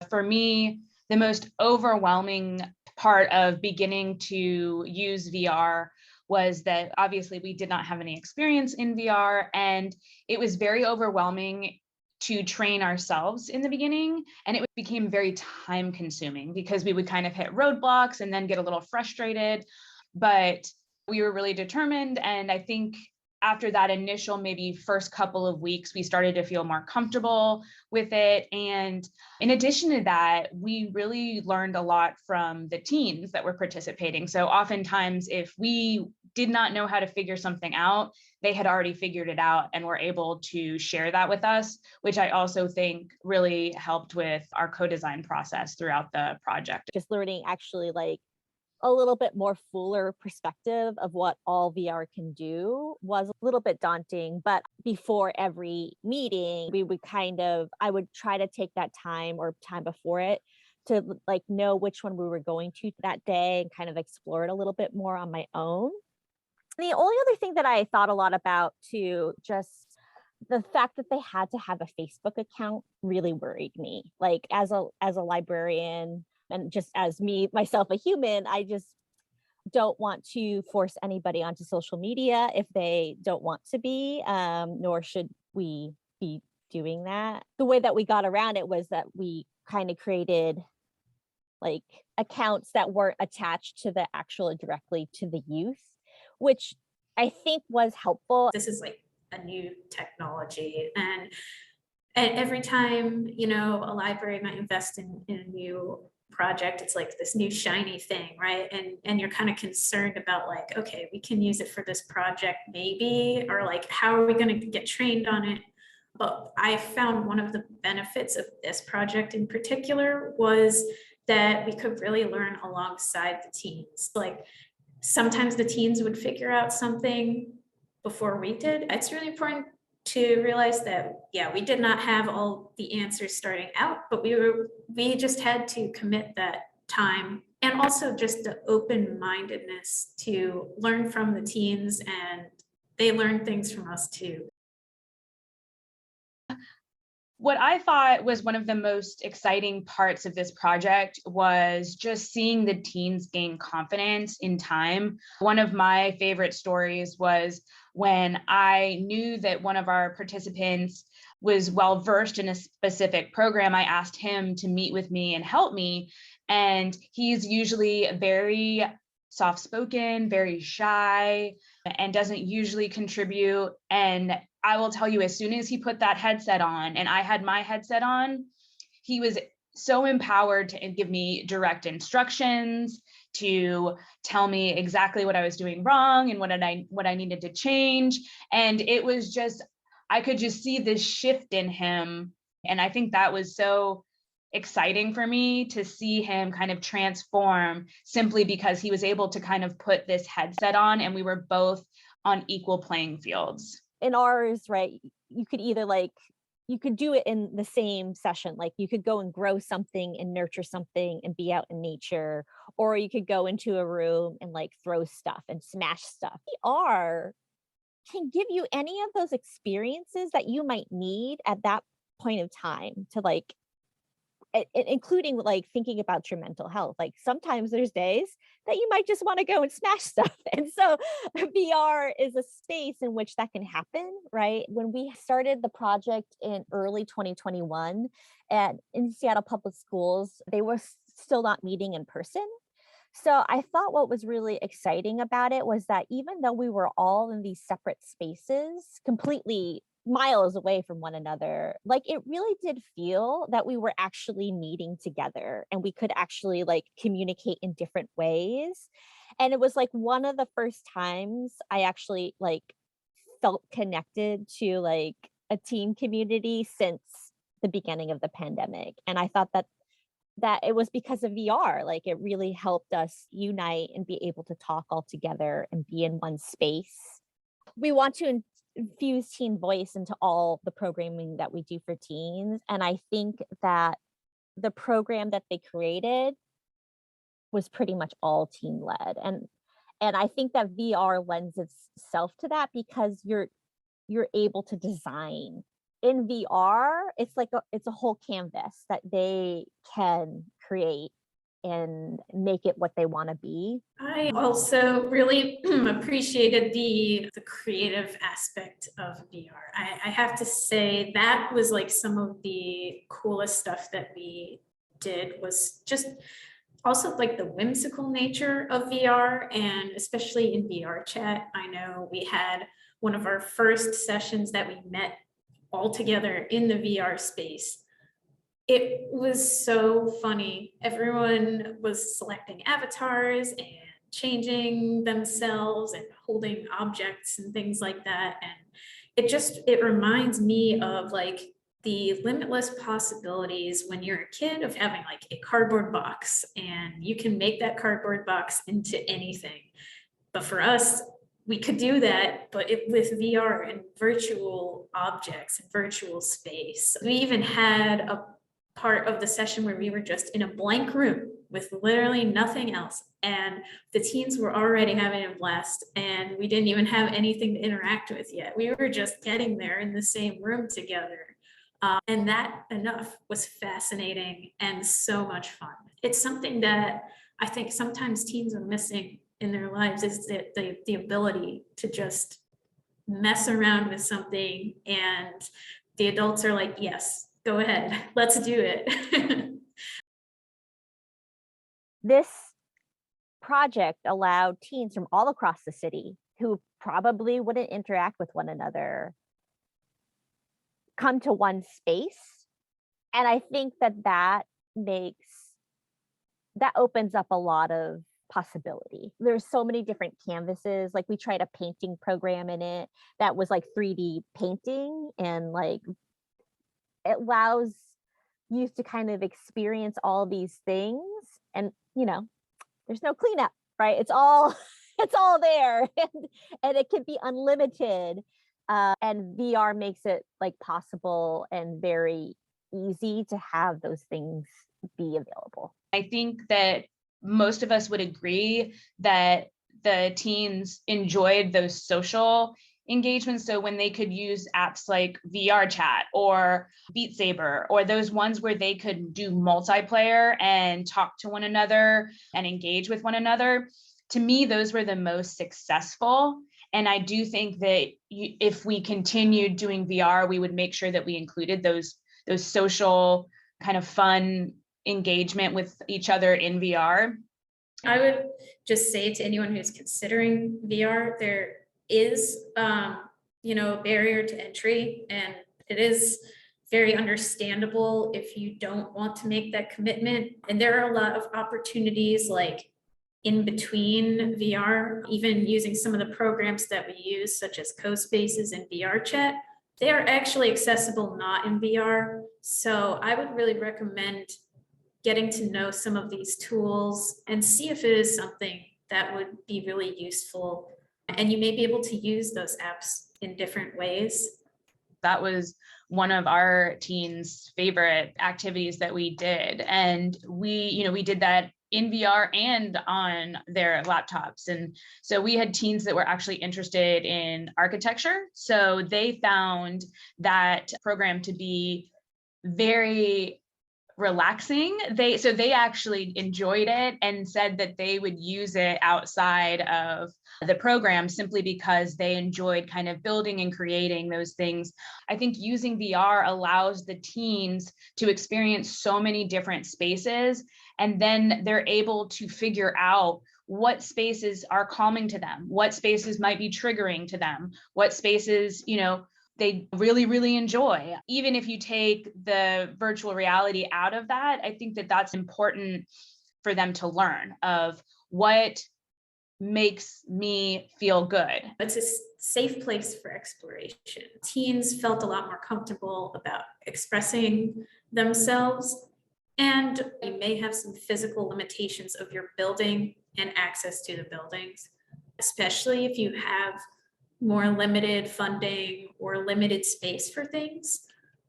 For me, the most overwhelming part of beginning to use VR was that obviously we did not have any experience in VR, and it was very overwhelming to train ourselves in the beginning. And it became very time consuming because we would kind of hit roadblocks and then get a little frustrated. But we were really determined. And I think after that initial maybe first couple of weeks, we started to feel more comfortable with it. And in addition to that, we really learned a lot from the teens that were participating. So oftentimes, if we did not know how to figure something out, they had already figured it out and were able to share that with us, which I also think really helped with our co-design process throughout the project. Just learning actually like a little bit more fuller perspective of what all VR can do was a little bit daunting. But before every meeting, I would try to take that time or time before it to like know which one we were going to that day and kind of explore it a little bit more on my own. The only other thing that I thought a lot about too, just the fact that they had to have a Facebook account really worried me. Like as a librarian and just as me myself a human, I just don't want to force anybody onto social media if they don't want to be, nor should we be doing that. The way that we got around it was that we kind of created like accounts that weren't attached to the actual directly to the youth, which I think was helpful. This is like a new technology, and every time, you know, a library might invest in a new project, it's like this new shiny thing, right? And you're kind of concerned about like, okay, we can use it for this project maybe, or like, how are we going to get trained on it? But I found one of the benefits of this project in particular was that we could really learn alongside the teens. Like sometimes the teens would figure out something before we did. It's really important to realize that, yeah, we did not have all the answers starting out, but we just had to commit that time, and also just the open-mindedness to learn from the teens, and they learn things from us too. What I thought was one of the most exciting parts of this project was just seeing the teens gain confidence in time. One of my favorite stories was when I knew that one of our participants was well versed in a specific program. I asked him to meet with me and help me. And he's usually very soft-spoken, very shy, and doesn't usually contribute. And I will tell you, as soon as he put that headset on and I had my headset on, he was so empowered to give me direct instructions, to tell me exactly what I was doing wrong and what I needed to change. And it was just, I could just see this shift in him. And I think that was so exciting for me to see him kind of transform simply because he was able to kind of put this headset on and we were both on equal playing fields. In ours, right, you could either like, you could do it in the same session. Like you could go and grow something and nurture something and be out in nature, or you could go into a room and like throw stuff and smash stuff. VR can give you any of those experiences that you might need at that point of time to like, including like thinking about your mental health. Like sometimes there's days that you might just want to go and smash stuff. And so VR is a space in which that can happen, right? When we started the project in early 2021 and in Seattle Public Schools, they were still not meeting in person. So I thought what was really exciting about it was that even though we were all in these separate spaces, completely miles away from one another, like it really did feel that we were actually meeting together and we could actually like communicate in different ways. And it was like one of the first times I actually like felt connected to like a team community since the beginning of the pandemic. And I thought that it was because of VR. Like it really helped us unite and be able to talk all together and be in one space. We want to infuse teen voice into all the programming that we do for teens. And I think that the program that they created was pretty much all teen led. And I think that VR lends itself to that because you're able to design in VR, it's a whole canvas that they can create and make it what they want to be. I also really appreciated the creative aspect of VR. I have to say that was like some of the coolest stuff that we did, was just also like the whimsical nature of VR, and especially in VR chat. I know we had one of our first sessions that we met all together in the VR space. It was so funny. Everyone was selecting avatars and changing themselves and holding objects and things like that. And it reminds me of like the limitless possibilities when you're a kid of having like a cardboard box, and you can make that cardboard box into anything. But for us, we could do that, but with VR and virtual objects and virtual space. We even had a part of the session where we were just in a blank room with literally nothing else, and the teens were already having a blast, and we didn't even have anything to interact with yet. We were just getting there in the same room together. And that enough was fascinating and so much fun. It's something that I think sometimes teens are missing in their lives, is the ability to just mess around with something, and the adults are like, yes, go ahead, let's do it. This project allowed teens from all across the city who probably wouldn't interact with one another come to one space. And I think that opens up a lot of possibility. There's so many different canvases. Like we tried a painting program in it that was like 3D painting, and like it allows youth to kind of experience all these things. And there's no cleanup, right? It's all there, and it can be unlimited. And VR makes it like possible and very easy to have those things be available. I think that most of us would agree that the teens enjoyed those social engagements. So when they could use apps like VR chat or Beat Saber, or those ones where they could do multiplayer and talk to one another and engage with one another, to me, those were the most successful. And I do think that if we continued doing VR, we would make sure that we included those social kind of fun engagement with each other in VR. I would just say to anyone who's considering VR, there is, a barrier to entry, and it is very understandable if you don't want to make that commitment. And there are a lot of opportunities like in between VR, even using some of the programs that we use, such as CoSpaces and VR chat. They are actually accessible not in VR. So I would really recommend getting to know some of these tools and see if it is something that would be really useful. And you may be able to use those apps in different ways. That was one of our teens' favorite activities that we did. And we did that in VR and on their laptops. And so we had teens that were actually interested in architecture. So they found that program to be very relaxing. They actually enjoyed it and said that they would use it outside of the program simply because they enjoyed kind of building and creating those things. I think using VR allows the teens to experience so many different spaces, and then they're able to figure out what spaces are calming to them, what spaces might be triggering to them, what spaces, they really, really enjoy. Even if you take the virtual reality out of that, I think that that's important for them to learn of what makes me feel good. It's a safe place for exploration. Teens felt a lot more comfortable about expressing themselves, and you may have some physical limitations of your building and access to the buildings, especially if you have more limited funding or limited space for things.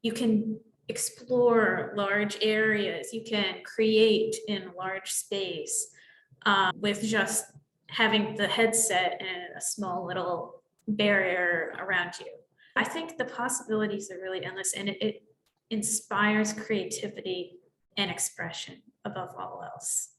You can explore large areas, you can create in large space with just having the headset and a small little barrier around you. I think the possibilities are really endless, and it inspires creativity and expression above all else.